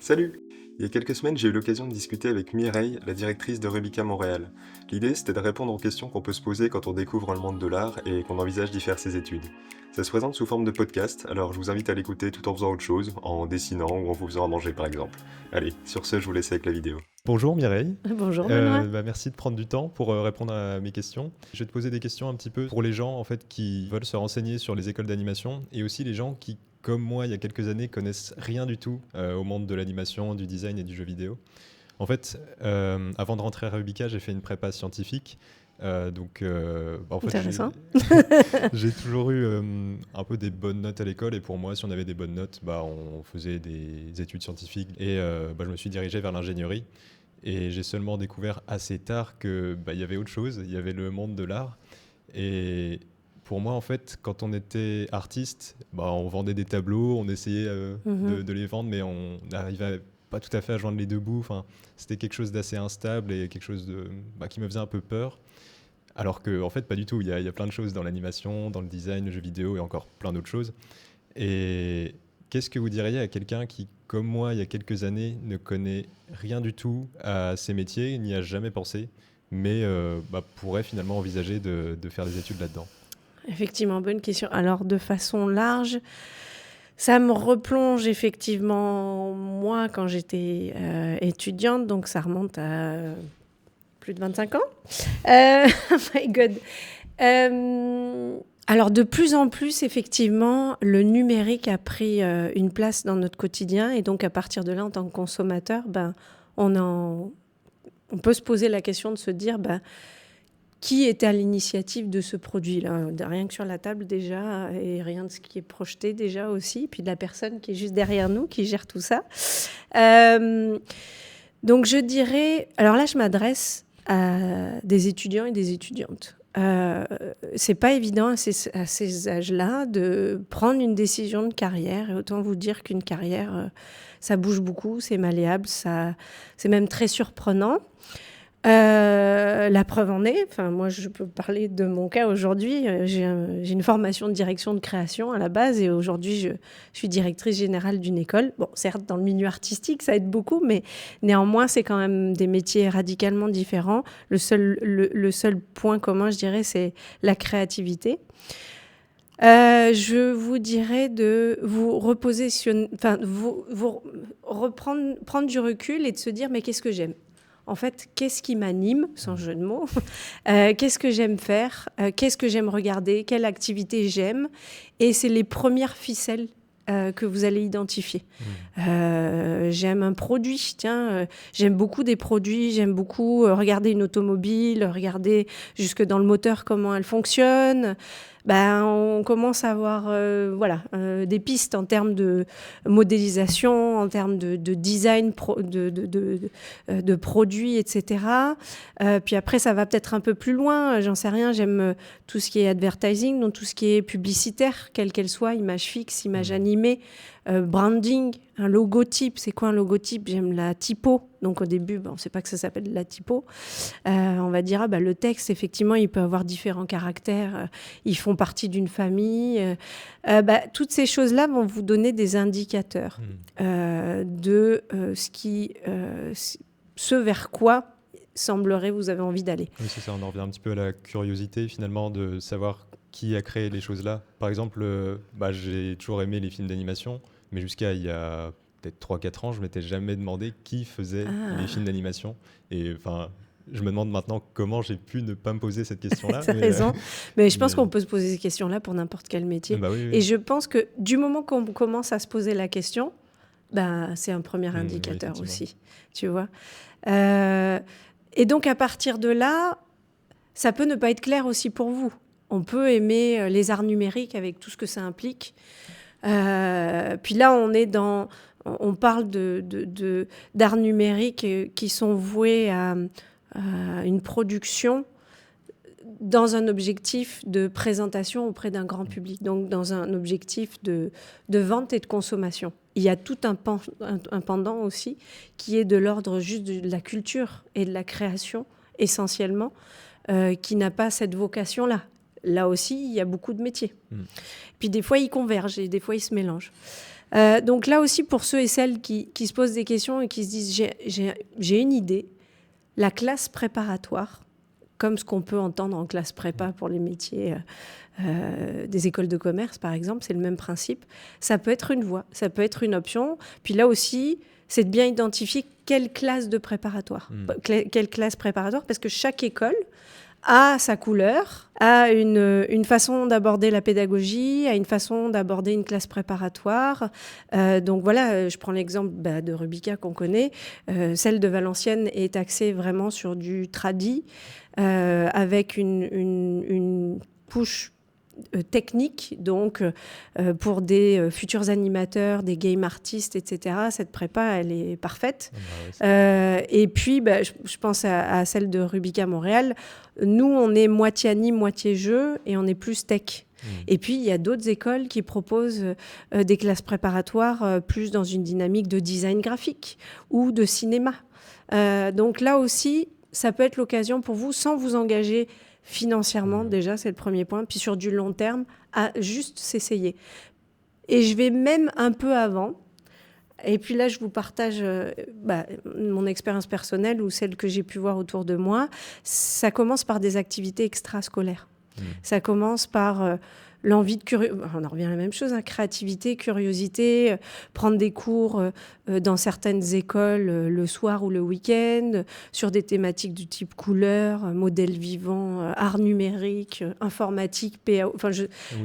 Salut! Il y a quelques semaines, j'ai eu l'occasion de discuter avec Mireille, la directrice de Rubica Montréal. L'idée, c'était de répondre aux questions qu'on peut se poser quand on découvre le monde de l'art et qu'on envisage d'y faire ses études. Ça se présente sous forme de podcast, alors je vous invite à l'écouter tout en faisant autre chose, en dessinant ou en vous faisant à manger par exemple. Allez, sur ce, je vous laisse avec la vidéo. Bonjour Mireille. Bonjour Benoît. Merci de prendre du temps pour répondre à mes questions. Je vais te poser des questions un petit peu pour les gens en fait qui veulent se renseigner sur les écoles d'animation et aussi les gens qui, comme moi il y a quelques années, connaissent rien du tout au monde de l'animation, du design et du jeu vidéo. En fait, avant de rentrer à Rubica, j'ai fait une prépa scientifique. En fait, Intéressant. j'ai toujours eu un peu des bonnes notes à l'école et pour moi, si on avait des bonnes notes, on faisait des études scientifiques et je me suis dirigé vers l'ingénierie. Et j'ai seulement découvert assez tard que il y avait autre chose, il y avait le monde de l'art. Et pour moi, en fait, quand on était artiste, on vendait des tableaux, on essayait de les vendre, mais on n'arrivait pas tout à fait à joindre les deux bouts. Enfin, c'était quelque chose d'assez instable et quelque chose qui me faisait un peu peur. Alors que, en fait, pas du tout. Il y a plein de choses dans l'animation, dans le design, le jeu vidéo et encore plein d'autres choses. Et qu'est-ce que vous diriez à quelqu'un qui, comme moi, il y a quelques années, ne connaît rien du tout à ces métiers, n'y a jamais pensé, mais pourrait finalement envisager de faire des études là-dedans? Effectivement, bonne question. Alors, de façon large, ça me replonge effectivement, moi, quand j'étais étudiante, donc ça remonte à plus de 25 ans. Oh my God. Alors, de plus en plus, effectivement, le numérique a pris une place dans notre quotidien. Et donc, à partir de là, en tant que consommateur, on peut se poser la question de se dire qui est à l'initiative de ce produit-là, rien que sur la table déjà, et rien de ce qui est projeté déjà aussi, puis de la personne qui est juste derrière nous, qui gère tout ça. Donc, je dirais... Alors là, je m'adresse à des étudiants et des étudiantes. C'est pas évident à ces âges-là de prendre une décision de carrière. Et autant vous dire qu'une carrière, ça bouge beaucoup, c'est malléable, c'est même très surprenant. La preuve en est, moi je peux parler de mon cas aujourd'hui, j'ai une formation de direction de création à la base et aujourd'hui je suis directrice générale d'une école. Bon, certes dans le milieu artistique ça aide beaucoup, mais néanmoins c'est quand même des métiers radicalement différents. Le seul point commun je dirais c'est la créativité. Je vous dirais de vous prendre du recul et de se dire mais qu'est-ce que j'aime ? En fait, qu'est-ce qui m'anime, sans jeu de mots? Qu'est-ce que j'aime faire? Qu'est-ce que j'aime regarder? Quelle activité j'aime? Et c'est les premières ficelles que vous allez identifier. J'aime un produit, j'aime beaucoup des produits, j'aime beaucoup regarder une automobile, regarder jusque dans le moteur comment elle fonctionne. On commence à avoir des pistes en termes de modélisation, en termes de design de produits, etc. Puis après, ça va peut-être un peu plus loin. J'en sais rien, j'aime tout ce qui est advertising, donc tout ce qui est publicitaire, quelle qu'elle soit, image fixe, image animée, branding, un logotype. C'est quoi un logotype? J'aime la typo. Donc au début, on ne sait pas que ça s'appelle la typo. On va dire, le texte, effectivement, il peut avoir différents caractères. Ils font partie d'une famille. Toutes ces choses-là vont vous donner des indicateurs de ce vers quoi semblerait vous avez envie d'aller. Oui, c'est ça, on en revient un petit peu à la curiosité finalement de savoir qui a créé les choses là. Par exemple, j'ai toujours aimé les films d'animation, mais jusqu'à il y a peut-être 3-4 ans, je ne m'étais jamais demandé qui faisait les films d'animation. Et je me demande maintenant comment j'ai pu ne pas me poser cette question-là. T'as raison. Mais je pense qu'on peut se poser ces questions-là pour n'importe quel métier. Oui. Et je pense que du moment qu'on commence à se poser la question, c'est un premier indicateur aussi, tu vois. Et donc, à partir de là, ça peut ne pas être clair aussi pour vous. On peut aimer les arts numériques avec tout ce que ça implique. Puis là, on parle d'arts numériques qui sont voués à une production dans un objectif de présentation auprès d'un grand public, donc dans un objectif de vente et de consommation. Il y a tout un pendant aussi qui est de l'ordre juste de la culture et de la création essentiellement, qui n'a pas cette vocation-là. Là aussi, il y a beaucoup de métiers. Puis des fois, ils convergent et des fois, ils se mélangent. Donc là aussi, pour ceux et celles qui se posent des questions et qui se disent j'ai une idée, la classe préparatoire, comme ce qu'on peut entendre en classe prépa pour les métiers des écoles de commerce, par exemple, c'est le même principe. Ça peut être une voie, ça peut être une option. Puis là aussi, c'est de bien identifier quelle classe de préparatoire. Quelle classe préparatoire, parce que chaque école a sa couleur, a une façon d'aborder la pédagogie, a une façon d'aborder une classe préparatoire. Donc voilà, je prends l'exemple de Rubica qu'on connaît. Celle de Valenciennes est axée vraiment sur du tradi, avec une couche technique, donc pour des futurs animateurs, des game artistes, etc. Cette prépa, elle est parfaite. Et puis, je pense à celle de Rubica Montréal. Nous, on est moitié anime, moitié jeu, et on est plus tech. Et puis, il y a d'autres écoles qui proposent des classes préparatoires plus dans une dynamique de design graphique ou de cinéma. Donc là aussi, ça peut être l'occasion pour vous, sans vous engager financièrement, déjà, c'est le premier point. Puis sur du long terme, à juste s'essayer. Et je vais même un peu avant. Et puis là, je vous partage mon expérience personnelle ou celle que j'ai pu voir autour de moi. Ça commence par des activités extrascolaires. Ça commence par l'envie de on en revient à la même chose, créativité, curiosité, prendre des cours dans certaines écoles le soir ou le week-end, sur des thématiques du type couleur, modèle vivant, art numérique, informatique, PAO.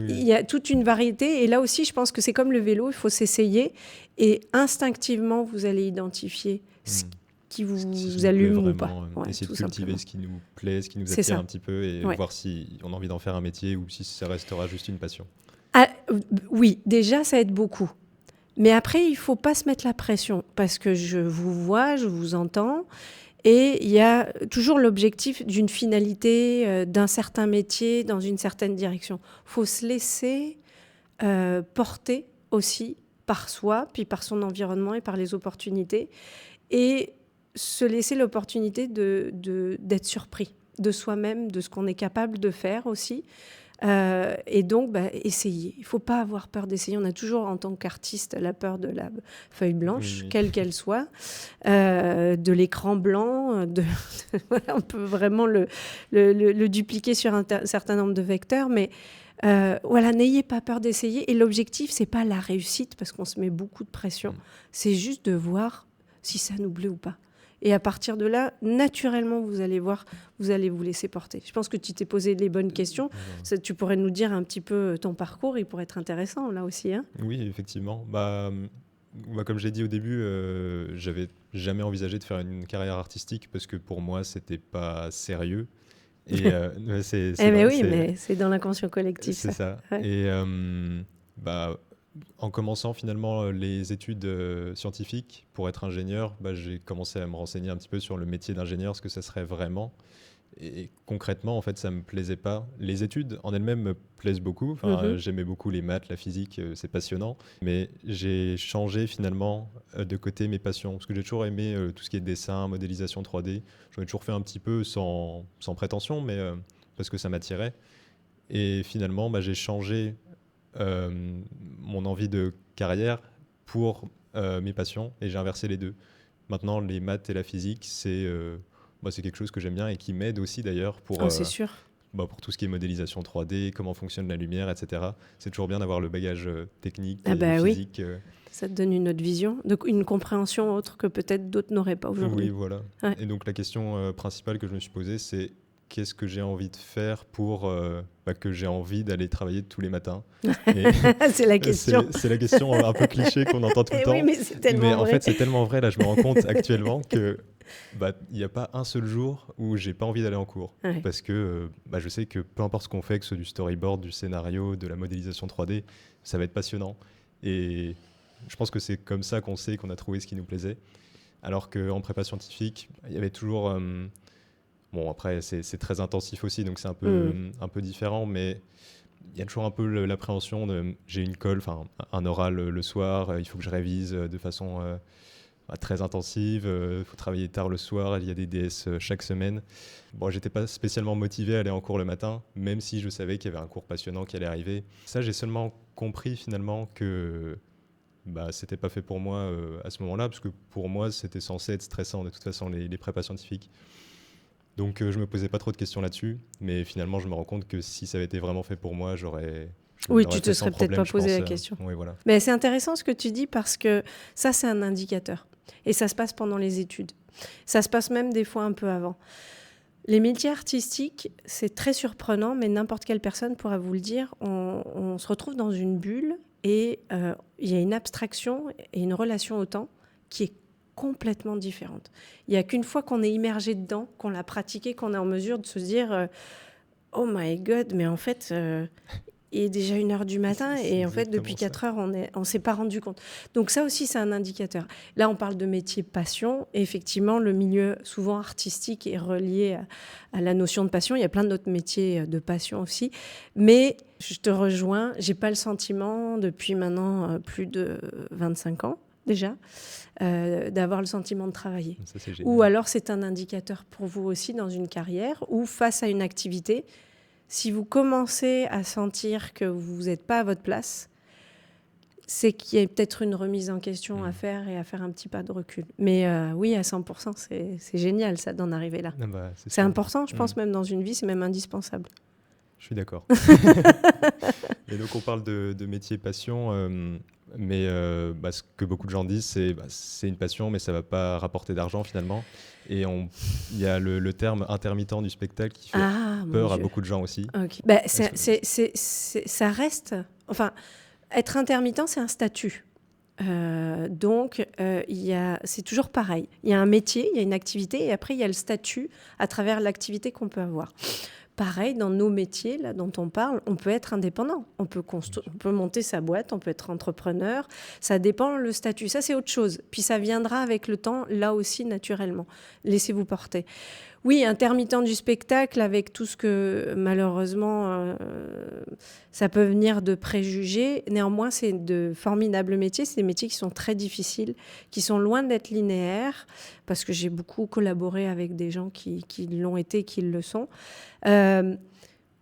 Il y a toute une variété. Et là aussi, je pense que c'est comme le vélo, il faut s'essayer. Et instinctivement, vous allez identifier ce qui vous allume ou pas. Essayer de cultiver ce qui nous plaît, ce qui nous attire un petit peu et voir si on a envie d'en faire un métier ou si ça restera juste une passion. Oui, déjà, ça aide beaucoup. Mais après, il ne faut pas se mettre la pression parce que je vous vois, je vous entends et il y a toujours l'objectif d'une finalité, d'un certain métier, dans une certaine direction. Il faut se laisser porter aussi par soi, puis par son environnement et par les opportunités. Et se laisser l'opportunité d'être surpris de soi-même, de ce qu'on est capable de faire aussi. Et donc, essayer. Il ne faut pas avoir peur d'essayer. On a toujours, en tant qu'artiste, la peur de la feuille blanche, quelle qu'elle soit, de l'écran blanc. On peut vraiment le dupliquer sur un certain nombre de vecteurs, mais n'ayez pas peur d'essayer. Et l'objectif, ce n'est pas la réussite, parce qu'on se met beaucoup de pression. C'est juste de voir si ça nous plaît ou pas. Et à partir de là, naturellement, vous allez voir, vous allez vous laisser porter. Je pense que tu t'es posé les bonnes questions. Tu pourrais nous dire un petit peu ton parcours, il pourrait être intéressant là aussi. Oui, effectivement. Comme j'ai dit au début, j'avais jamais envisagé de faire une carrière artistique parce que pour moi, c'était pas sérieux. Et mais c'est dans l'inconscient collectif. C'est ça. Ouais. Et en commençant finalement les études scientifiques pour être ingénieur, j'ai commencé à me renseigner un petit peu sur le métier d'ingénieur, ce que ça serait vraiment. Et concrètement, en fait, ça me plaisait pas. Les études en elles-mêmes me plaisent beaucoup. J'aimais beaucoup les maths, la physique, c'est passionnant. Mais j'ai changé finalement de côté mes passions. Parce que j'ai toujours aimé tout ce qui est dessin, modélisation 3D. J'en ai toujours fait un petit peu sans prétention, mais parce que ça m'attirait. Et finalement, j'ai changé mon envie de carrière pour mes passions et j'ai inversé les deux. Maintenant, les maths et la physique, c'est quelque chose que j'aime bien et qui m'aide aussi d'ailleurs pour, c'est sûr. Pour tout ce qui est modélisation 3D, comment fonctionne la lumière, etc. C'est toujours bien d'avoir le bagage technique et physique. Oui. Ça te donne une autre vision, une compréhension autre que peut-être d'autres n'auraient pas aujourd'hui. Oui, voilà. Ouais. Et donc la question principale que je me suis posée, c'est qu'est-ce que j'ai envie de faire pour que j'ai envie d'aller travailler tous les matins. C'est la question. C'est la question un peu cliché qu'on entend tout le temps. Oui, mais c'est tellement vrai. En fait, c'est tellement vrai. Là, je me rends compte actuellement que il n'y a pas un seul jour où j'ai pas envie d'aller en cours. Ouais. Parce que je sais que peu importe ce qu'on fait, que ce soit du storyboard, du scénario, de la modélisation 3D, ça va être passionnant. Et je pense que c'est comme ça qu'on sait qu'on a trouvé ce qui nous plaisait. Alors qu'en prépa scientifique, il y avait toujours... après, c'est très intensif aussi, donc c'est un peu différent, mais il y a toujours un peu l'appréhension de j'ai une colle, un oral le soir, il faut que je révise de façon très intensive, il faut travailler tard le soir, il y a des DS chaque semaine. J'étais pas spécialement motivé à aller en cours le matin, même si je savais qu'il y avait un cours passionnant qui allait arriver. Ça, j'ai seulement compris finalement que c'était pas fait pour moi à ce moment-là, parce que pour moi, c'était censé être stressant de toute façon, les prépas scientifiques. Donc je me posais pas trop de questions là-dessus, mais finalement, je me rends compte que si ça avait été vraiment fait pour moi, je Oui, l'aurais tu te fait sans serais peut-être problème, pas je posé pense. la question. Oui, voilà. Mais c'est intéressant ce que tu dis parce que ça, c'est un indicateur. Et ça se passe pendant les études. Ça se passe même des fois un peu avant. Les métiers artistiques, c'est très surprenant, mais n'importe quelle personne pourra vous le dire. On se retrouve dans une bulle et il y a une abstraction et une relation au temps qui est complètement différente. Il n'y a qu'une fois qu'on est immergé dedans, qu'on l'a pratiqué, qu'on est en mesure de se dire oh my God, mais en fait, il est déjà 1h du matin C'est et en fait, depuis exactement 4 heures, on ne s'est pas rendu compte. Donc ça aussi, c'est un indicateur. Là, on parle de métier passion. Et effectivement, le milieu souvent artistique est relié à la notion de passion. Il y a plein d'autres métiers de passion aussi. Mais je te rejoins, je n'ai pas le sentiment, depuis maintenant plus de 25 ans déjà, d'avoir le sentiment de travailler. Ça, c'est génial. Ou alors, c'est un indicateur pour vous aussi dans une carrière ou face à une activité. Si vous commencez à sentir que vous n'êtes pas à votre place, c'est qu'il y a peut-être une remise en question à faire et à faire un petit pas de recul. Mais oui, à 100%, c'est génial ça d'en arriver là. C'est important, je pense, même dans une vie, c'est même indispensable. Je suis d'accord. Et donc on parle de métier passion, mais ce que beaucoup de gens disent, c'est une passion, mais ça ne va pas rapporter d'argent finalement. Et il y a le terme intermittent du spectacle qui fait peur à beaucoup de gens aussi. Okay. Ça reste... Enfin, être intermittent, c'est un statut. Donc, c'est toujours pareil. Il y a un métier, il y a une activité, et après, il y a le statut à travers l'activité qu'on peut avoir. Pareil, dans nos métiers là, dont on parle, on peut être indépendant. On peut monter sa boîte, on peut être entrepreneur. Ça dépend le statut. Ça, c'est autre chose. Puis ça viendra avec le temps, là aussi, naturellement. Laissez-vous porter. Oui, intermittent du spectacle avec tout ce que, malheureusement, ça peut venir de préjugés. Néanmoins, c'est de formidables métiers. C'est des métiers qui sont très difficiles, qui sont loin d'être linéaires, parce que j'ai beaucoup collaboré avec des gens qui l'ont été, qui le sont.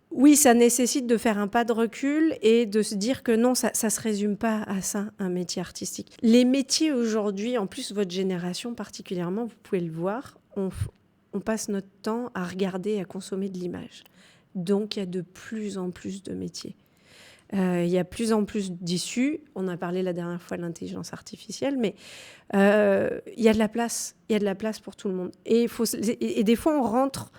Oui, ça nécessite de faire un pas de recul et de se dire que non, ça ne se résume pas à ça, un métier artistique. Les métiers aujourd'hui, en plus votre génération particulièrement, vous pouvez le voir, on passe notre temps à regarder et à consommer de l'image. Donc, il y a de plus en plus de métiers. Il y a de plus en plus d'issues. On a parlé la dernière fois de l'intelligence artificielle, mais il y a de la place. Il y a de la place pour tout le monde. Et des fois, on rentre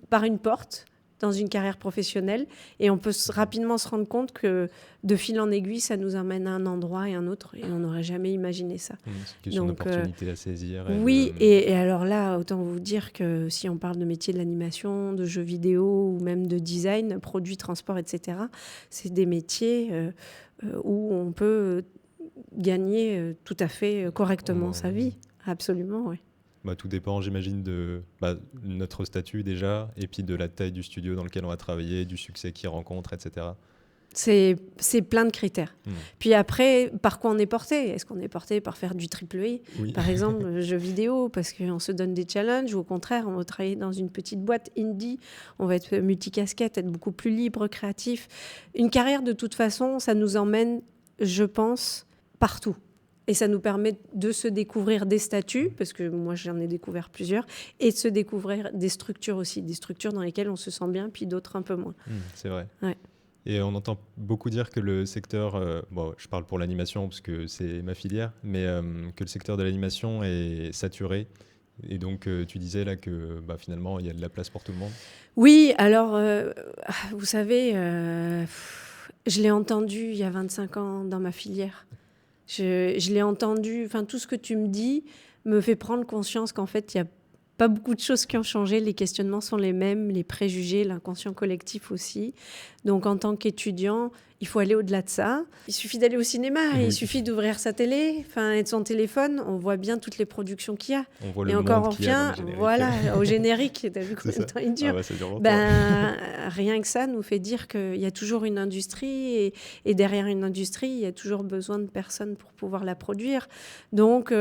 par une porte dans une carrière professionnelle et on peut rapidement se rendre compte que de fil en aiguille, ça nous amène à un endroit et un autre et on n'aurait jamais imaginé ça. C'est une question d'opportunité à saisir. Oui, et alors là, autant vous dire que si on parle de métier de l'animation, de jeux vidéo ou même de design, produits, transport, etc., c'est des métiers où on peut gagner tout à fait correctement sa vie. Absolument, oui. Tout dépend, j'imagine, de notre statut déjà, et puis de la taille du studio dans lequel on va travailler, du succès qu'il rencontre, etc. C'est plein de critères. Puis après, par quoi on est porté ? Est-ce qu'on est porté par faire du AAA, par exemple, jeux vidéo, parce qu'on se donne des challenges, ou au contraire, on va travailler dans une petite boîte indie, on va être multicasquette, être beaucoup plus libre, créatif. Une carrière, de toute façon, ça nous emmène, je pense, partout. Et ça nous permet de se découvrir des statuts, parce que moi j'en ai découvert plusieurs, et de se découvrir des structures aussi, des structures dans lesquelles on se sent bien, puis d'autres un peu moins. C'est vrai. Ouais. Et on entend beaucoup dire que le secteur, je parle pour l'animation parce que c'est ma filière, mais que le secteur de l'animation est saturé. Et donc tu disais là que finalement il y a de la place pour tout le monde. Oui, alors vous savez, je l'ai entendu il y a 25 ans dans ma filière. Je l'ai entendu, tout ce que tu me dis me fait prendre conscience qu'en fait, il n'y a pas beaucoup de choses qui ont changé. Les questionnements sont les mêmes, les préjugés, l'inconscient collectif aussi. Donc, en tant qu'étudiant, il faut aller au-delà de ça. Il suffit d'aller au cinéma, il suffit d'ouvrir sa télé, et de son téléphone. On voit bien toutes les productions qu'il y a. On voit le et encore, monde qu'il y a dans le générique. Au générique. T'as vu combien de temps il dure ? Ça dure longtemps. Rien que ça nous fait dire qu'il y a toujours une industrie et derrière une industrie, il y a toujours besoin de personnes pour pouvoir la produire. Donc,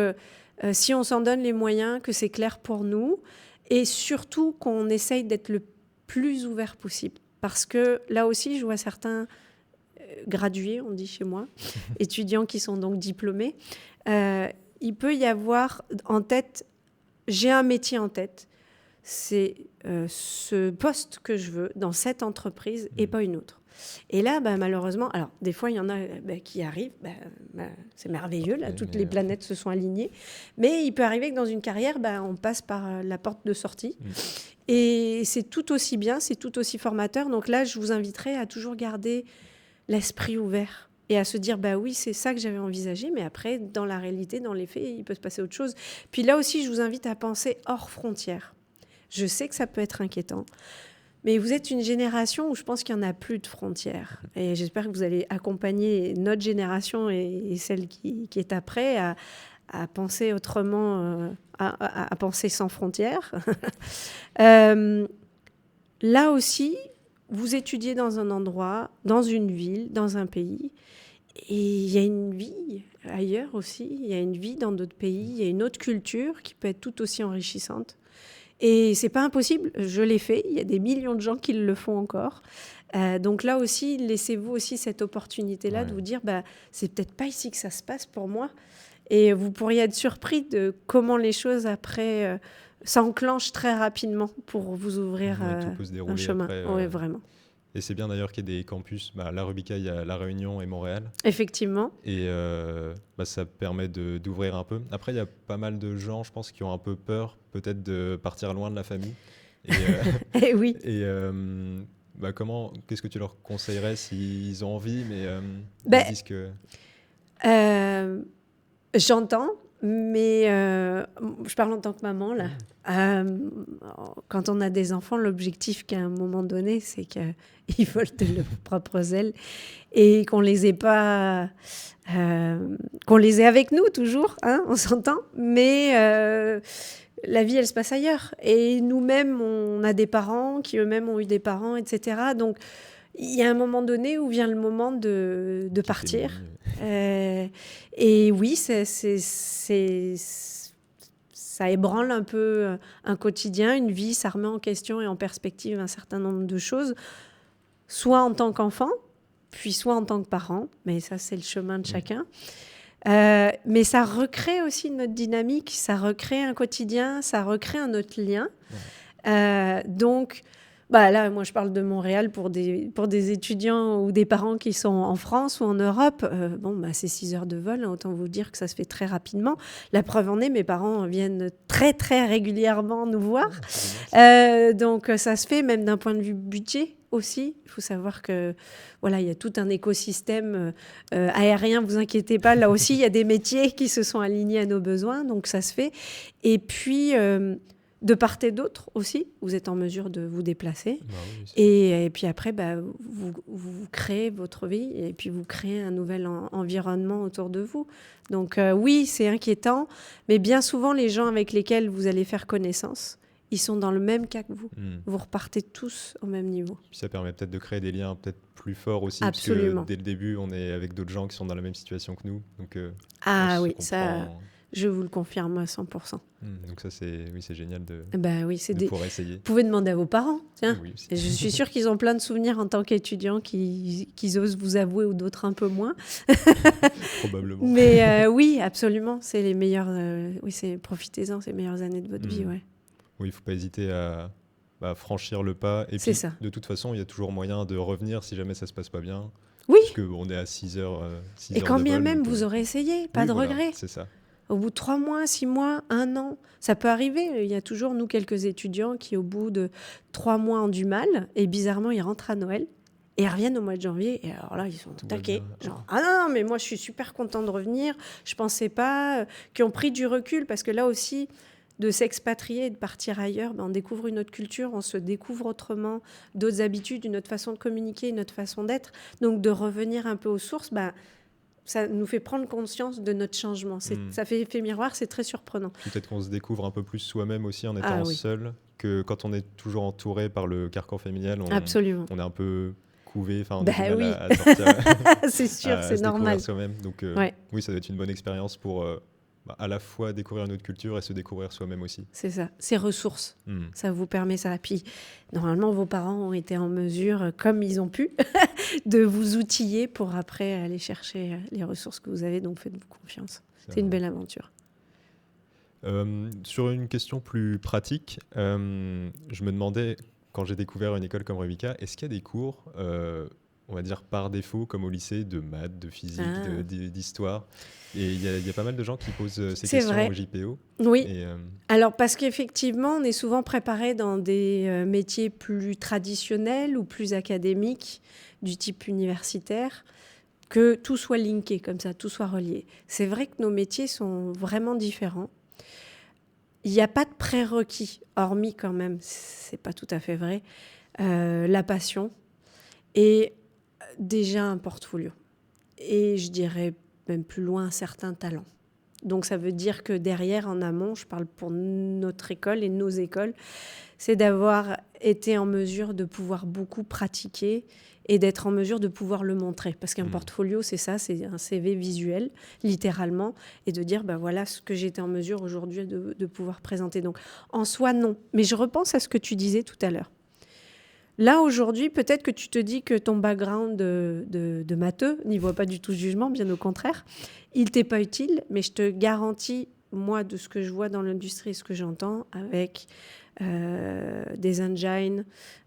si on s'en donne les moyens, que c'est clair pour nous et surtout qu'on essaye d'être le plus ouvert possible. Parce que là aussi, je vois certains gradués, on dit chez moi, étudiants qui sont donc diplômés, il peut y avoir en tête, j'ai un métier en tête, c'est ce poste que je veux dans cette entreprise et pas une autre. Et là, malheureusement, alors des fois, il y en a qui arrivent, c'est merveilleux, là, toutes les planètes se sont alignées, mais il peut arriver que dans une carrière, on passe par la porte de sortie. Et c'est tout aussi bien, c'est tout aussi formateur. Donc là, je vous inviterai à toujours garder l'esprit ouvert et à se dire, oui, c'est ça que j'avais envisagé, mais après, dans la réalité, dans les faits, il peut se passer autre chose. Puis là aussi, je vous invite à penser hors frontières. Je sais que ça peut être inquiétant, mais vous êtes une génération où je pense qu'il n'y en a plus de frontières. Et j'espère que vous allez accompagner notre génération et celle qui est après à penser autrement, à penser sans frontières. Là aussi, vous étudiez dans un endroit, dans une ville, dans un pays, et il y a une vie ailleurs aussi, il y a une vie dans d'autres pays, il y a une autre culture qui peut être tout aussi enrichissante. Et c'est pas impossible, je l'ai fait, il y a des millions de gens qui le font encore. Donc là aussi, laissez-vous aussi cette opportunité-là de vous dire, c'est peut-être pas ici que ça se passe pour moi. Et vous pourriez être surpris de comment les choses après s'enclenchent très rapidement pour vous ouvrir un chemin. Oui, vraiment. Et c'est bien d'ailleurs qu'il y ait des campus. Là, Rubica, il y a La Réunion et Montréal. Effectivement. Et ça permet d'ouvrir un peu. Après, il y a pas mal de gens, je pense, qui ont un peu peur peut-être de partir loin de la famille. Et oui. Et qu'est-ce que tu leur conseillerais s'ils ont envie, mais ils disent que... J'entends, mais je parle en tant que maman, là. Quand on a des enfants, l'objectif qu'à un moment donné, c'est qu'ils volent de leurs propres ailes et qu'on les ait pas... qu'on les ait avec nous, toujours, hein, on s'entend, mais la vie, elle se passe ailleurs. Et nous-mêmes, on a des parents qui eux-mêmes ont eu des parents, etc. Donc, il y a un moment donné où vient le moment de partir. Et oui, ça ébranle un peu un quotidien, une vie, ça remet en question et en perspective un certain nombre de choses, soit en tant qu'enfant, puis soit en tant que parent, mais ça, c'est le chemin de chacun. Mais ça recrée aussi notre dynamique, ça recrée un quotidien, ça recrée un autre lien. Donc... là, moi, je parle de Montréal pour des étudiants ou des parents qui sont en France ou en Europe. C'est 6 heures de vol. Hein, autant vous dire que ça se fait très rapidement. La preuve en est, mes parents viennent très, très régulièrement nous voir. Donc, ça se fait même d'un point de vue budget aussi. Il faut savoir que, il y a tout un écosystème aérien. Vous inquiétez pas. Là aussi, il y a des métiers qui se sont alignés à nos besoins. Donc, ça se fait. Et puis... de part et d'autre aussi, vous êtes en mesure de vous déplacer. Et puis après, vous créez votre vie et puis vous créez un nouvel environnement autour de vous. Donc oui, c'est inquiétant, mais bien souvent, les gens avec lesquels vous allez faire connaissance, ils sont dans le même cas que vous. Vous repartez tous au même niveau. Puis ça permet peut-être de créer des liens peut-être plus forts aussi. Absolument. Parce que dès le début, on est avec d'autres gens qui sont dans la même situation que nous. Donc, ça... Je vous le confirme à 100%. Donc ça, c'est génial de pouvoir essayer. Vous pouvez demander à vos parents. Tiens. Oui, je suis sûre qu'ils ont plein de souvenirs en tant qu'étudiants qu'ils osent vous avouer ou d'autres un peu moins. Probablement. Mais oui, absolument. C'est les meilleures... profitez-en, ces meilleures années de votre vie. Ouais. Oui, il ne faut pas hésiter à franchir le pas. Et puis, de toute façon, il y a toujours moyen de revenir si jamais ça ne se passe pas bien. Oui. Parce qu'on est à 6 heures. Et quand bien même, vous aurez essayé. Pas de regret. C'est ça. Au bout de 3 mois, 6 mois, 1 an, ça peut arriver. Il y a toujours, nous, quelques étudiants qui, au bout de 3 mois, ont du mal. Et bizarrement, ils rentrent à Noël et ils reviennent au mois de janvier. Et alors là, ils sont taqués. Genre, non, mais moi, je suis super content de revenir. Je ne pensais pas. Qui ont pris du recul parce que là aussi, de s'expatrier et de partir ailleurs, on découvre une autre culture, on se découvre autrement, d'autres habitudes, une autre façon de communiquer, une autre façon d'être. Donc, de revenir un peu aux sources, ça nous fait prendre conscience de notre changement. Ça fait effet miroir, c'est très surprenant. Peut-être qu'on se découvre un peu plus soi-même aussi en étant seul, que quand on est toujours entouré par le carcan familial, on est un peu couvé, on a du mal à sortir. C'est sûr, c'est normal. Soi-même. Donc oui, ça doit être une bonne expérience pour à la fois découvrir une autre culture et se découvrir soi-même aussi. C'est ça, c'est ressources. Ça vous permet ça. Puis, normalement, vos parents ont été en mesure, comme ils ont pu, de vous outiller pour après aller chercher les ressources que vous avez. Donc faites-vous confiance. C'est une belle aventure. Sur une question plus pratique, je me demandais, quand j'ai découvert une école comme Rubika, est-ce qu'il y a des cours, on va dire par défaut, comme au lycée, de maths, de physique, d'histoire? Et il y a pas mal de gens qui posent ces questions vrai. au JPO. Oui. Et, Alors, parce qu'effectivement, on est souvent préparé dans des métiers plus traditionnels ou plus académiques, du type universitaire, que tout soit linké comme ça, tout soit relié. C'est vrai que nos métiers sont vraiment différents. Il n'y a pas de prérequis, hormis quand même, c'est pas tout à fait vrai, la passion et déjà un portfolio. Et je dirais même plus loin, un certain talent. Donc ça veut dire que derrière, en amont, je parle pour notre école et nos écoles, c'est d'avoir été en mesure de pouvoir beaucoup pratiquer et d'être en mesure de pouvoir le montrer. Parce qu'un portfolio, c'est ça, c'est un CV visuel, littéralement, et de dire, ben voilà ce que j'étais en mesure aujourd'hui de pouvoir présenter. Donc en soi, non. Mais je repense à ce que tu disais tout à l'heure. Là, aujourd'hui, peut-être que tu te dis que ton background de matheux n'y voit pas du tout ce jugement, bien au contraire. Il t'est pas utile, mais je te garantis, moi, de ce que je vois dans l'industrie, ce que j'entends, avec des engines,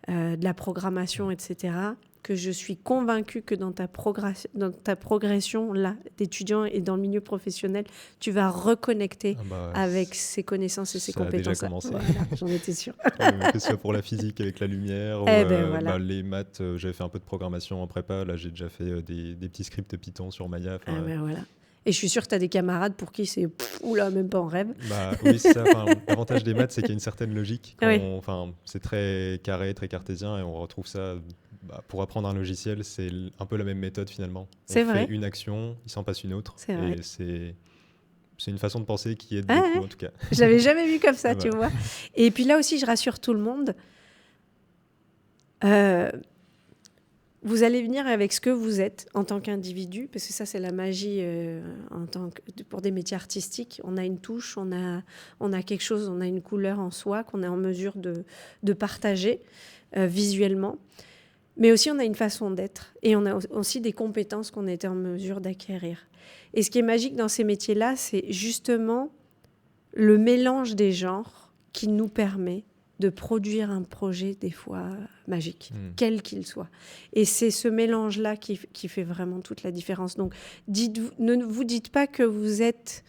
de la programmation, etc., que je suis convaincue que dans ta progression là, d'étudiant et dans le milieu professionnel, tu vas reconnecter avec ces connaissances et ces compétences. Ça a déjà commencé. Voilà, j'en étais sûre. Que ce soit pour la physique avec la lumière, ou voilà. les maths, j'avais fait un peu de programmation en prépa, là j'ai déjà fait des petits scripts Python sur Maya. Voilà. Et je suis sûre que tu as des camarades pour qui c'est oula, même pas en rêve. Oui, c'est ça. L'avantage des maths, c'est qu'il y a une certaine logique. C'est très carré, très cartésien, et on retrouve ça pour apprendre un logiciel. C'est un peu la même méthode finalement. On fait une action, il s'en passe une autre. Et c'est une façon de penser qui aide beaucoup, en tout cas. Je l'avais jamais vu comme ça, tu vois. Et puis là aussi, je rassure tout le monde. Vous allez venir avec ce que vous êtes en tant qu'individu, parce que ça, c'est la magie pour des métiers artistiques. On a une touche, on a quelque chose, on a une couleur en soi qu'on est en mesure de partager visuellement. Mais aussi, on a une façon d'être et on a aussi des compétences qu'on a été en mesure d'acquérir. Et ce qui est magique dans ces métiers-là, c'est justement le mélange des genres qui nous permet de produire un projet des fois magique, quel qu'il soit. Et c'est ce mélange-là qui fait vraiment toute la différence. Donc, ne vous dites pas que vous êtes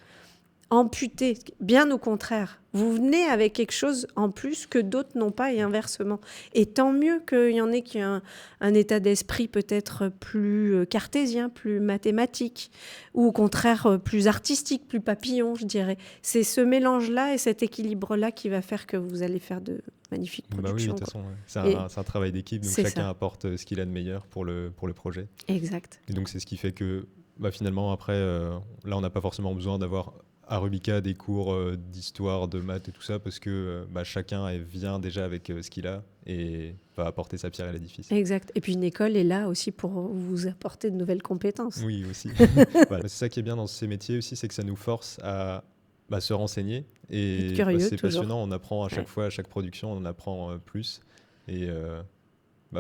amputé, bien au contraire. Vous venez avec quelque chose en plus que d'autres n'ont pas et inversement. Et tant mieux qu'il y en ait qui ont un état d'esprit peut-être plus cartésien, plus mathématique, ou au contraire plus artistique, plus papillon, je dirais. C'est ce mélange-là et cet équilibre-là qui va faire que vous allez faire de magnifiques productions. Oui, de toute façon, c'est un travail d'équipe, donc chacun apporte ce qu'il a de meilleur pour le projet. Exact. Et donc c'est ce qui fait que finalement après, là on n'a pas forcément besoin d'avoir à Rubika des cours d'histoire, de maths et tout ça, parce que chacun vient déjà avec ce qu'il a et va apporter sa pierre à l'édifice. Exact. Et puis une école est là aussi pour vous apporter de nouvelles compétences. Oui, aussi. C'est ça qui est bien dans ces métiers aussi, c'est que ça nous force à se renseigner. Et curieux, c'est toujours. passionnant, on apprend à chaque fois, à chaque production, on apprend plus. Et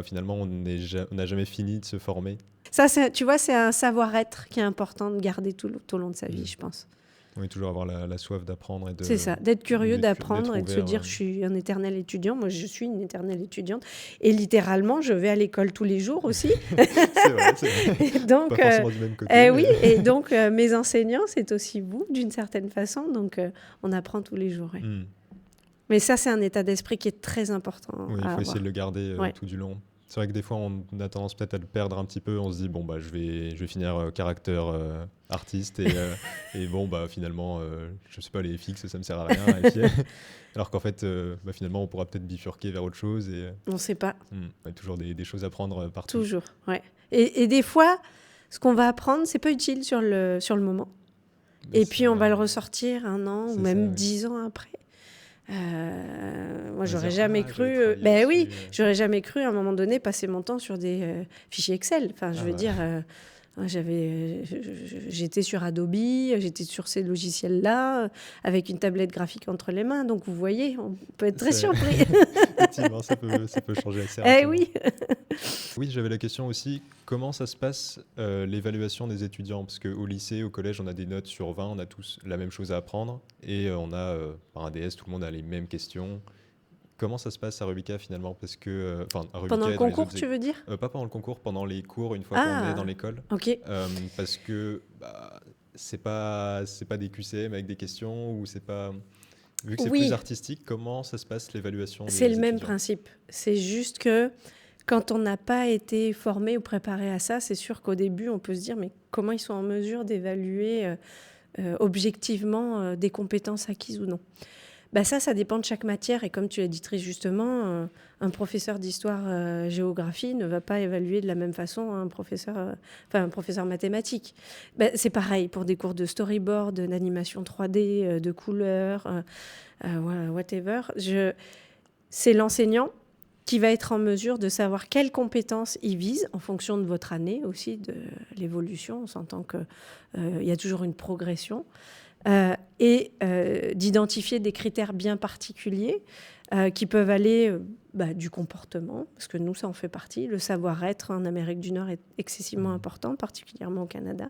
finalement, on n'a jamais fini de se former. Ça, tu vois, c'est un savoir-être qui est important de garder tout au long de sa vie, je pense. Oui, toujours avoir la soif d'apprendre. C'est ça, d'être curieux, d'apprendre et de se dire je suis un éternel étudiant. Moi, je suis une éternelle étudiante. Et littéralement, je vais à l'école tous les jours aussi. C'est vrai. Et donc, pas forcément du même côté. Oui, et donc mes enseignants, c'est aussi vous, d'une certaine façon. Donc, on apprend tous les jours. Ouais. Mais ça, c'est un état d'esprit qui est très important. Oui, il faut essayer de le garder tout du long. C'est vrai que des fois, on a tendance peut-être à le perdre un petit peu. On se dit, je vais finir caractère artiste. Et finalement, je sais pas, les FX, ça me sert à rien. Et puis, alors qu'en fait, finalement, on pourra peut-être bifurquer vers autre chose. On ne sait pas. Il y a toujours des choses à prendre partout. Toujours, ouais. Et des fois, ce qu'on va apprendre, c'est pas utile sur le moment. Et puis, on va le ressortir 1 an ou même 10 ans après. Moi, j'aurais jamais cru. J'aurais jamais cru à un moment donné passer mon temps sur des fichiers Excel. Enfin, je veux dire, J'étais sur Adobe, j'étais sur ces logiciels-là, avec une tablette graphique entre les mains. Donc, vous voyez, on peut être très surpris. Effectivement, ça peut changer assez Eh rapidement. oui. Oui, j'avais la question aussi, comment ça se passe l'évaluation des étudiants? Parce qu'au lycée, au collège, on a des notes sur 20, on a tous la même chose à apprendre, et on a, par un DS, tout le monde a les mêmes questions. Comment ça se passe à Rubica finalement? Parce que, enfin, à Rubica Pendant le et dans les concours, autres tu veux dire? pas pendant le concours, pendant les cours, une fois qu'on est dans l'école. Ok. Parce que c'est pas des QCM avec des questions, ou c'est pas... Vu que c'est Oui. plus artistique, comment ça se passe l'évaluation des C'est le même étudiants? principe. C'est juste que quand on n'a pas été formé ou préparé à ça, c'est sûr qu'au début, on peut se dire, mais comment ils sont en mesure d'évaluer objectivement des compétences acquises ou non? Ça dépend de chaque matière. Et comme tu l'as dit très justement, un professeur d'histoire-géographie ne va pas évaluer de la même façon un professeur mathématique. C'est pareil pour des cours de storyboard, d'animation 3D, de couleurs, whatever. C'est l'enseignant qui va être en mesure de savoir quelles compétences il vise en fonction de votre année aussi, de l'évolution. On s'entend qu'il y a toujours une progression. Et d'identifier des critères bien particuliers qui peuvent aller du comportement, parce que nous, ça en fait partie. Le savoir-être en Amérique du Nord est excessivement important, particulièrement au Canada.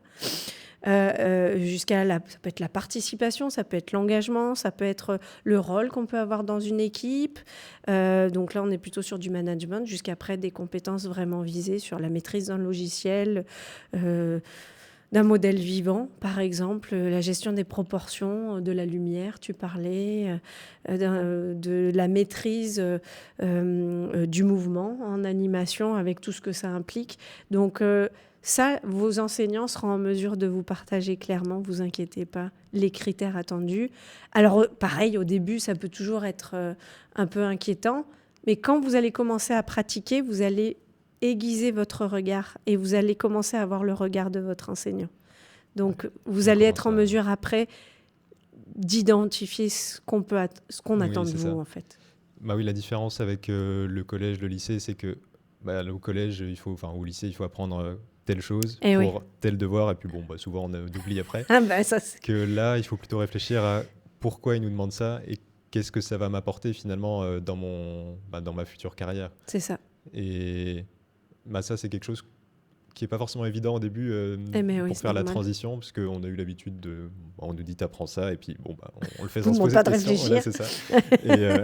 Ça peut être la participation, ça peut être l'engagement, ça peut être le rôle qu'on peut avoir dans une équipe. Donc là, on est plutôt sur du management, jusqu'après des compétences vraiment visées sur la maîtrise d'un logiciel, d'un modèle vivant, par exemple, la gestion des proportions, de la lumière, tu parlais, de la maîtrise du mouvement en animation avec tout ce que ça implique. Donc ça, vos enseignants seront en mesure de vous partager clairement, vous inquiétez pas, les critères attendus. Alors pareil, au début, ça peut toujours être un peu inquiétant, mais quand vous allez commencer à pratiquer, vous allez aiguiser votre regard et vous allez commencer à avoir le regard de votre enseignant. Donc, vous allez être en mesure après d'identifier ce qu'on attend de vous, en fait. Oui, la différence avec le collège, le lycée, c'est que au collège, au lycée, il faut apprendre telle chose pour tel devoir, et puis souvent on oublie après. Que là, il faut plutôt réfléchir à pourquoi ils nous demandent ça et qu'est-ce que ça va m'apporter finalement dans ma future carrière. C'est ça. Et ça, c'est quelque chose qui n'est pas forcément évident au début pour faire la transition, parce qu'on a eu l'habitude de... on nous dit t'apprends ça, et puis on le fait sans se poser de questions. Voilà, c'est ça. Et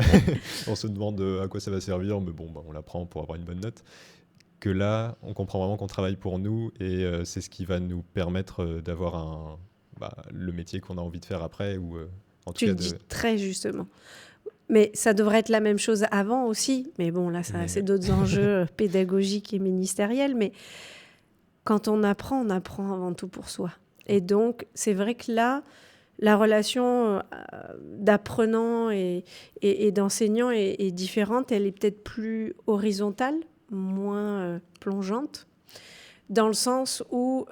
on se demande à quoi ça va servir, mais on l'apprend pour avoir une bonne note. Que là, on comprend vraiment qu'on travaille pour nous, et c'est ce qui va nous permettre d'avoir le métier qu'on a envie de faire après, ou en tout cas le dis très justement. Mais ça devrait être la même chose avant aussi. Mais là, c'est d'autres enjeux pédagogiques et ministériels. Mais quand on apprend avant tout pour soi. Et donc, c'est vrai que là, la relation d'apprenant et d'enseignant est différente. Elle est peut-être plus horizontale, moins plongeante, dans le sens où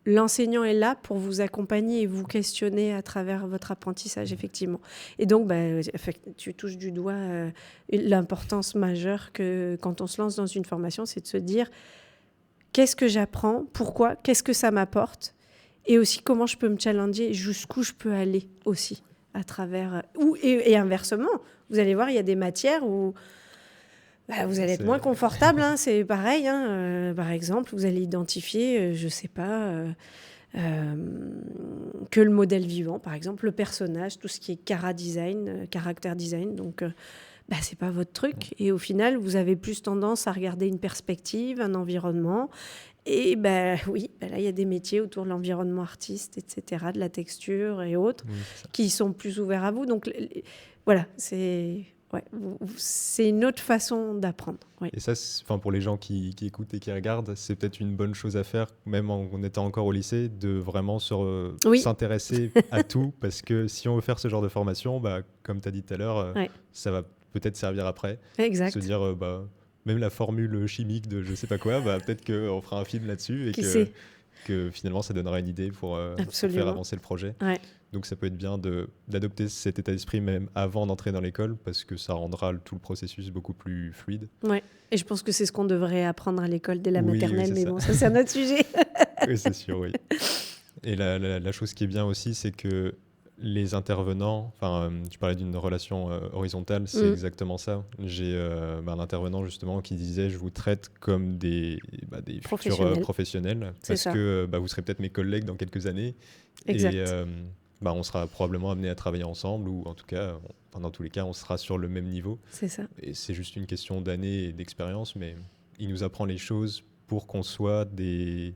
l'enseignant est là pour vous accompagner et vous questionner à travers votre apprentissage, effectivement. Et donc, tu touches du doigt l'importance majeure que quand on se lance dans une formation, c'est de se dire qu'est-ce que j'apprends, pourquoi, qu'est-ce que ça m'apporte, et aussi comment je peux me challenger, jusqu'où je peux aller aussi à travers... Et inversement, vous allez voir, il y a des matières où vous allez être moins confortable, c'est pareil. Par exemple, vous allez identifier, je ne sais pas, que le modèle vivant, par exemple, le personnage, tout ce qui est character design. Donc, ce n'est pas votre truc. Et au final, vous avez plus tendance à regarder une perspective, un environnement. Et là, il y a des métiers autour de l'environnement artiste, etc., de la texture et autres, qui sont plus ouverts à vous. Donc, voilà, c'est une autre façon d'apprendre. Oui. Et ça, pour les gens qui écoutent et qui regardent, c'est peut-être une bonne chose à faire, même en étant encore au lycée, de vraiment s'intéresser à tout, parce que si on veut faire ce genre de formation, comme tu as dit tout à l'heure, ça va peut-être servir après. Exact. Se dire, même la formule chimique de je ne sais pas quoi, peut-être qu'on fera un film là-dessus, et que finalement, ça donnera une idée pour faire avancer le projet. Ouais. Donc ça peut être bien d'adopter cet état d'esprit même avant d'entrer dans l'école, parce que ça rendra tout le processus beaucoup plus fluide. Ouais. Et je pense que c'est ce qu'on devrait apprendre à l'école dès la Oui, maternelle, c'est mais ça. bon, ça c'est un autre sujet. Oui, c'est sûr, oui. Et la chose qui est bien aussi, c'est que les intervenants, tu parlais d'une relation horizontale, c'est exactement ça. J'ai un intervenant justement qui disait je vous traite comme des futurs professionnels C'est parce ça. que vous serez peut-être mes collègues dans quelques années Exact. et on sera probablement amenés à travailler ensemble ou en tout cas, dans tous les cas, on sera sur le même niveau. C'est ça. Et c'est juste une question d'années et d'expérience, mais il nous apprend les choses pour qu'on soit des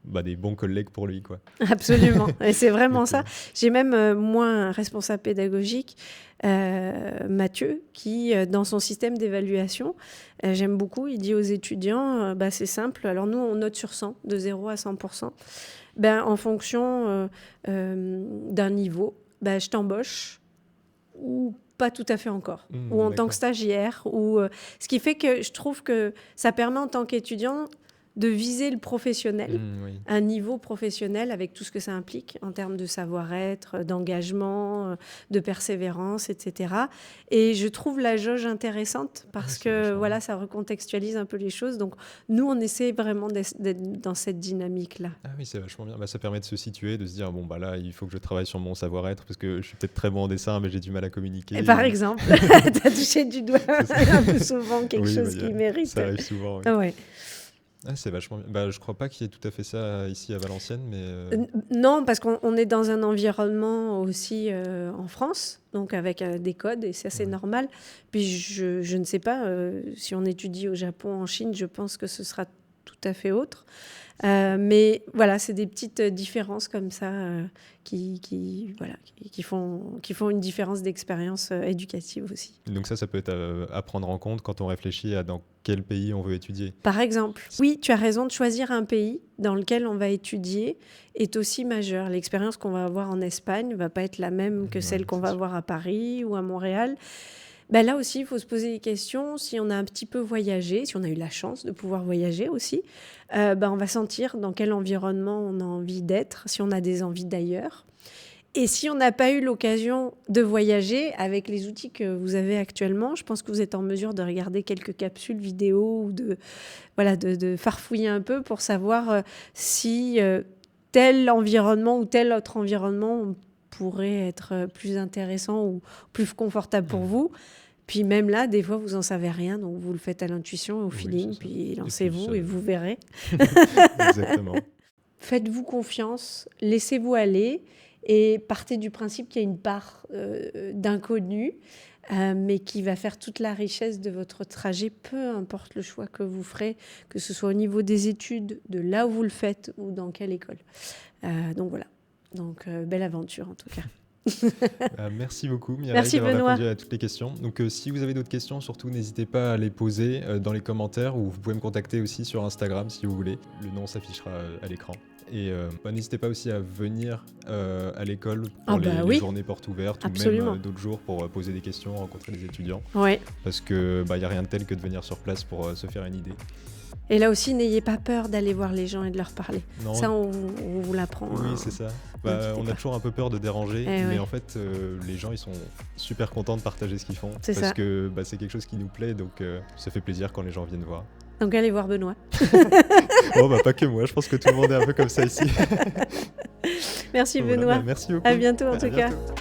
bons collègues pour lui, quoi. Absolument, et c'est vraiment Donc, ça. J'ai même, moi, un responsable pédagogique, Mathieu, qui, dans son système d'évaluation, j'aime beaucoup, il dit aux étudiants, c'est simple, alors nous, on note sur 100, de 0 à 100%. En fonction d'un niveau, je t'embauche ou pas tout à fait encore, ou en tant que stagiaire, ou ce qui fait que je trouve que ça permet en tant qu'étudiant de viser le professionnel, un niveau professionnel avec tout ce que ça implique en termes de savoir-être, d'engagement, de persévérance, etc. Et je trouve la jauge intéressante parce que voilà, ça recontextualise un peu les choses. Donc nous, on essaie vraiment d'être dans cette dynamique-là. Ah oui, c'est vachement bien. Ça permet de se situer, de se dire, là, il faut que je travaille sur mon savoir-être parce que je suis peut-être très bon en dessin, mais j'ai du mal à communiquer. Et par exemple, tu as touché du doigt un peu souvent quelque chose qui mérite. Ça arrive souvent, oui. Ah ouais. Ah, c'est vachement bien. Je crois pas qu'il y ait tout à fait ça ici à Valenciennes, mais... Non, parce qu'on est dans un environnement aussi en France, donc avec des codes, et ça c'est normal. Puis je ne sais pas, si on étudie au Japon, en Chine, je pense que ce sera tout à fait autre. Mais voilà, c'est des petites différences comme ça qui font une différence d'expérience éducative aussi. Donc ça peut être à prendre en compte quand on réfléchit à dans quel pays on veut étudier. Par exemple, oui, tu as raison, de choisir un pays dans lequel on va étudier est aussi majeur. L'expérience qu'on va avoir en Espagne ne va pas être la même que celle qu'on va avoir à Paris ou à Montréal. Là aussi, il faut se poser des questions. Si on a un petit peu voyagé, si on a eu la chance de pouvoir voyager aussi, on va sentir dans quel environnement on a envie d'être, si on a des envies d'ailleurs. Et si on n'a pas eu l'occasion de voyager avec les outils que vous avez actuellement, je pense que vous êtes en mesure de regarder quelques capsules vidéo ou de farfouiller un peu pour savoir si tel environnement ou tel autre environnement pourrait être plus intéressant ou plus confortable pour vous. Puis même là, des fois, vous n'en savez rien, donc vous le faites à l'intuition, au feeling, puis lancez-vous et vous verrez. Exactement. Faites-vous confiance, laissez-vous aller et partez du principe qu'il y a une part d'inconnu, mais qui va faire toute la richesse de votre trajet, peu importe le choix que vous ferez, que ce soit au niveau des études, de là où vous le faites ou dans quelle école. Donc voilà, belle aventure en tout cas. Merci beaucoup Mireille Merci d'avoir Benoît. répondu à toutes les questions. Donc si vous avez d'autres questions, surtout n'hésitez pas à les poser dans les commentaires ou vous pouvez me contacter aussi sur Instagram si vous voulez. Le nom s'affichera à l'écran. Et n'hésitez pas aussi à venir à l'école pour les journées portes ouvertes. Absolument. Ou même d'autres jours pour poser des questions, rencontrer des étudiants. Ouais. Parce que y a rien de tel que de venir sur place pour se faire une idée. Et là aussi, n'ayez pas peur d'aller voir les gens et de leur parler. Non. Ça, on vous l'apprend. Oui, c'est ça. On a toujours un peu peur de déranger, mais en fait, les gens, ils sont super contents de partager ce qu'ils font. Parce que c'est quelque chose qui nous plaît, donc ça fait plaisir quand les gens viennent voir. Donc allez voir Benoît. Pas que moi, je pense que tout le monde est un peu comme ça ici. Merci Benoît. Merci beaucoup. À bientôt en tout cas. Bientôt.